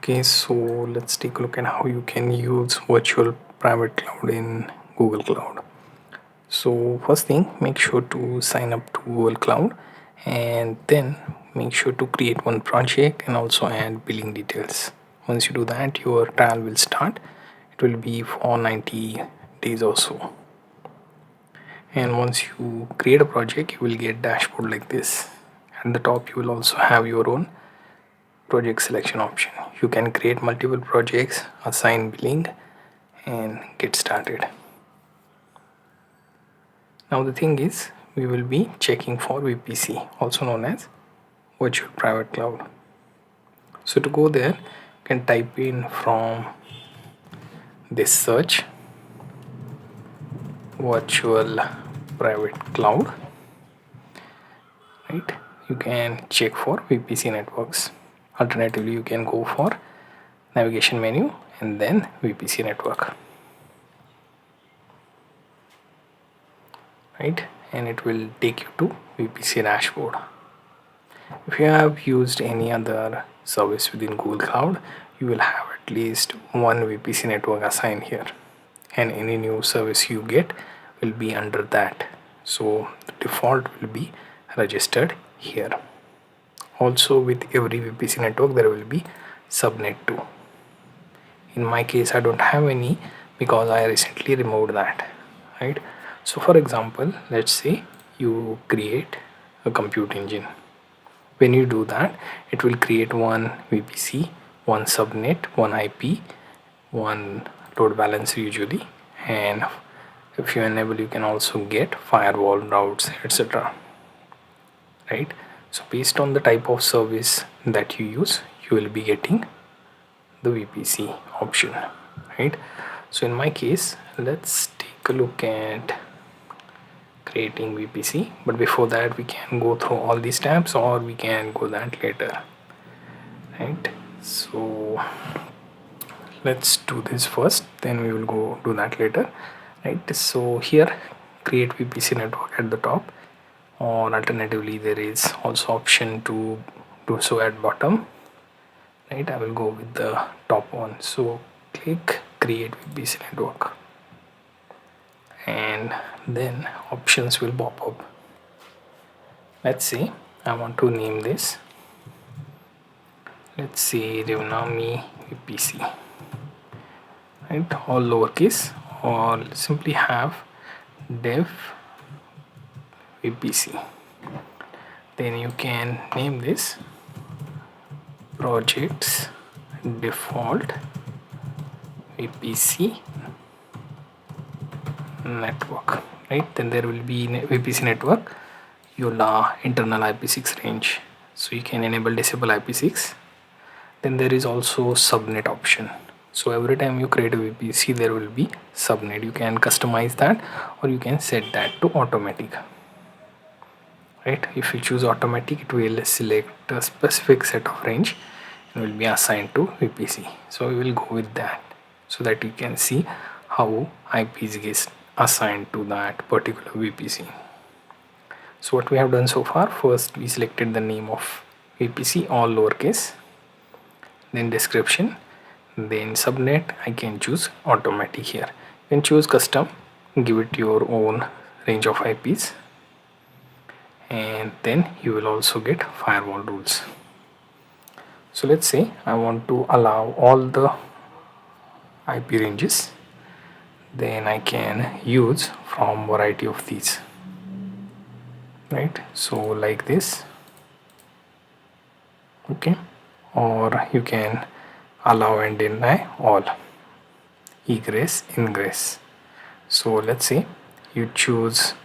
Okay, so let's take a look at how you can use virtual private cloud in Google Cloud. So first thing, make sure to sign up to Google Cloud and then make sure to create one project and also add billing details. Once you do that, your trial will start. It will be for 90 days or so. And once you create a project, you will get dashboard like this. At the top, you will also have your own project selection option. You can create multiple projects, assign billing, and get started. Now the thing is, we will be checking for VPC, also known as virtual private cloud. So to go there, you can type in from this search virtual private cloud, right? You can check for VPC networks. Alternatively, you can go for navigation menu and then VPC network, right? And it will take you to VPC dashboard. If you have used any other service within Google Cloud, you will have at least one VPC network assigned here, and any new service you get will be under that. So the default will be registered here. Also, with every VPC network there will be subnet too. In my case, I don't have any because I recently removed that, right? So for example, let's say you create a compute engine. When you do that, it will create one VPC, one subnet, one IP, one load balancer usually, and if you enable, you can also get firewall routes, etc. Right? So based on the type of service that you use, you will be getting the VPC option, right? So in my case, let's take a look at creating VPC, but before that we can go through all these tabs, or we can go that later, right? So let's do this first, then we will go do that later, right? So here, create VPC network at the top, or alternatively there is also option to do so at bottom, right? I will go with the top one. So click create VPC network and then options will pop up. Let's say I want to name this, let's say DevNami VPC, right? All lowercase, or simply have dev VPC. Then you can name this projects default VPC network, right? Then there will be VPC network, your internal IP6 range, so you can enable disable IP6. Then there is also subnet option. So every time you create a VPC, there will be subnet. You can customize that, or you can set that to automatic, right? If you choose automatic, it will select a specific set of range and will be assigned to VPC. So we will go with that, so that you can see how IPs get assigned to that particular VPC. So what we have done so far, first we selected the name of VPC, all lowercase, then description, then subnet. I can choose automatic here. You can choose custom, give it your own range of IPs, and then you will also get firewall rules. So let's say I want to allow all the IP ranges, then I can use from variety of these, right? So like this, okay, or you can allow and deny all, egress, ingress. So let's say you choose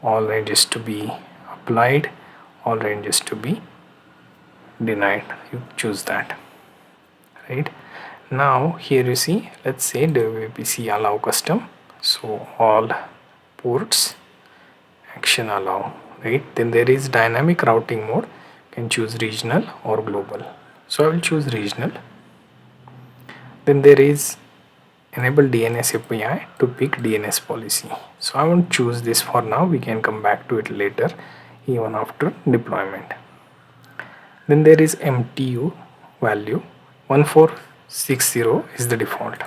all ranges to be applied, all ranges to be denied, you choose that, right? Now here you see, let's say the VPC allow custom, so all ports action allow, right? Then there is dynamic routing mode, you can choose regional or global, so I will choose regional. Then there is enable DNS API to pick DNS policy, so I won't choose this for now, we can come back to it later even after deployment. Then there is MTU value, 1460 is the default.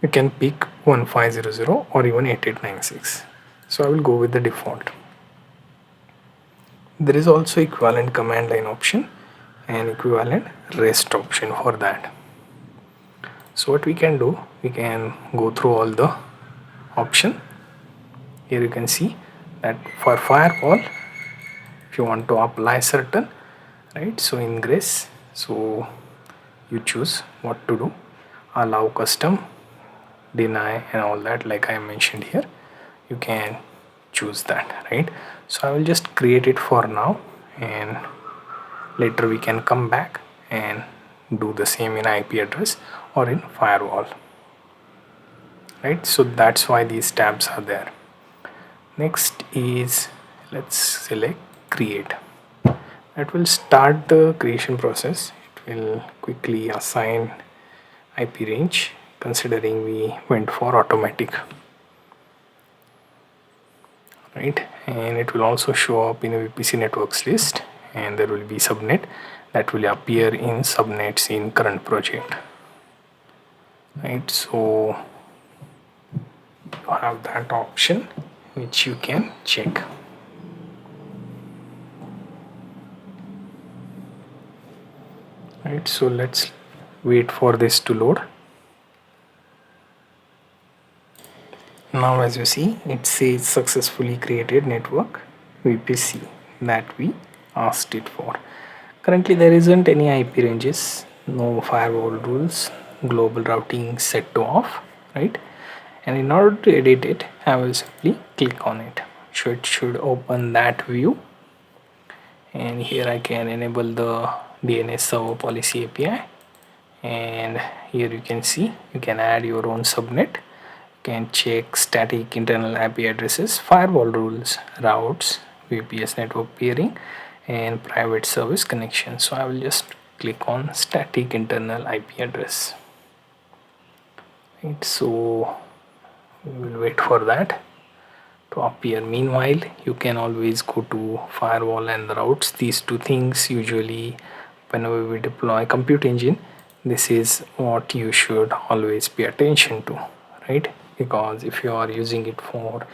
You can pick 1500 or even 8896. So I will go with the default. There is also equivalent command line option and equivalent rest option for that. So what we can do, we can go through all the option. Here you can see that for firewall, if you want to apply certain, right, so ingress, so you choose what to do, allow custom, deny, and all that, like I mentioned here. You can choose that, right? So I will just create it for now, and later we can come back and do the same in IP address or in firewall, right? So that's why these tabs are there. Next is, let's select create. That will start the creation process. It will quickly assign IP range, considering we went for automatic, right? And it will also show up in a VPC networks list, and there will be subnet that will appear in subnets in current project, right? So you have that option which you can check. Right, so let's wait for this to load. Now as you see, it says successfully created network VPC that we asked it for. Currently there isn't any IP ranges, no firewall rules, global routing set to off, right? And in order to edit it, I will simply click on it. So it should open that view, and here I can enable the DNS server policy API, and here you can see you can add your own subnet. You can check static internal IP addresses, firewall rules, routes, VPS network peering, and private service connection. So I will just click on static internal IP address, right? So we will wait for that to appear. Meanwhile, you can always go to firewall and the routes. These two things usually, whenever we deploy compute engine, this is what you should always pay attention to, right? Because if you are using it for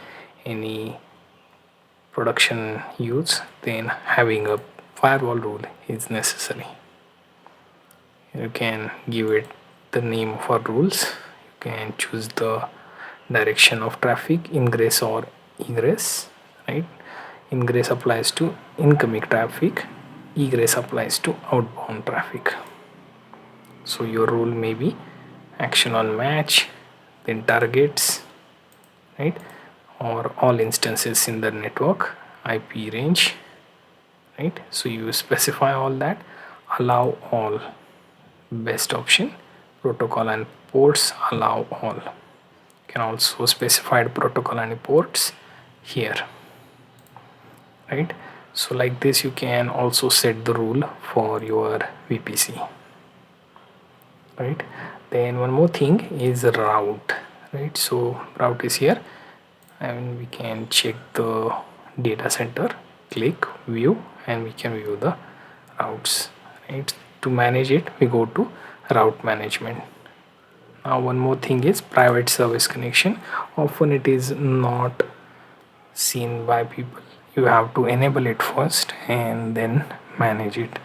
any production use, then having a firewall rule is necessary. You can give it the name for rules. You can choose the direction of traffic, ingress or egress, right? Ingress applies to incoming traffic, egress applies to outbound traffic. So your rule may be action on match, then targets, right? Or all instances in the network, IP range, right? So you specify all that, allow all, best option, protocol and ports, allow all. You can also specify the protocol and ports here, right? So like this you can also set the rule for your VPC, right? Then one more thing is route, right? So route is here, and we can check the data center, click view, and we can view the routes, right? To manage it, we go to route management. Now one more thing is private service connection. Often it is not seen by people. You have to enable it first and then manage it.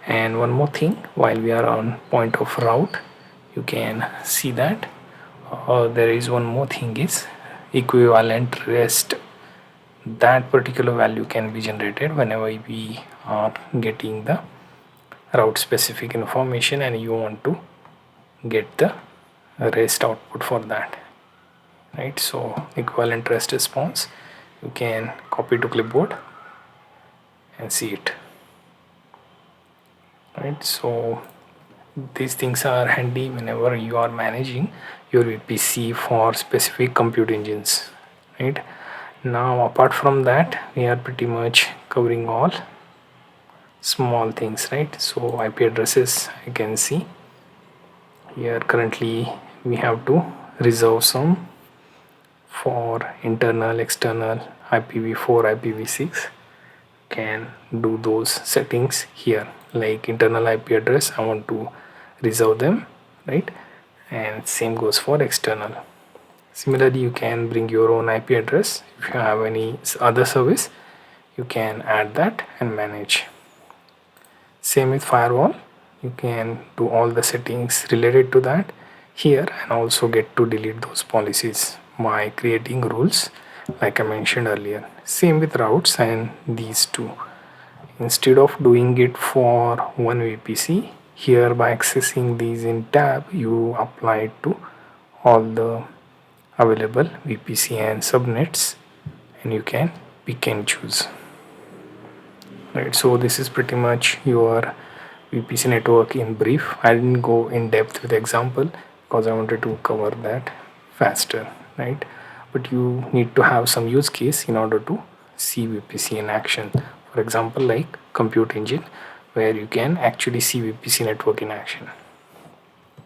And one more thing, while we are on point of route, you can see that there is one more thing is equivalent rest. That particular value can be generated whenever we are getting the route specific information and you want to get the rest output for that, right? So equivalent rest response, you can copy to clipboard and see it, right? So these things are handy whenever you are managing your VPC for specific compute engines, right? Now apart from that, we are pretty much covering all small things, right? So IP addresses, I can see here currently we have to reserve some for internal, external, IPv4, IPv6. Can do those settings here, like internal IP address, I want to reserve them, right? And same goes for external. Similarly, you can bring your own IP address. If you have any other service, you can add that and manage. Same with firewall, you can do all the settings related to that here and also get to delete those policies by creating rules like I mentioned earlier. Same with routes and these two. Instead of doing it for one VPC, here by accessing these in tab, you apply it to all the available VPC and subnets and you can pick and choose. Right, so this is pretty much your VPC network in brief. I didn't go in depth with example because I wanted to cover that faster, right? But you need to have some use case in order to see VPC in action. For example, like compute engine, where you can actually see VPC network in action.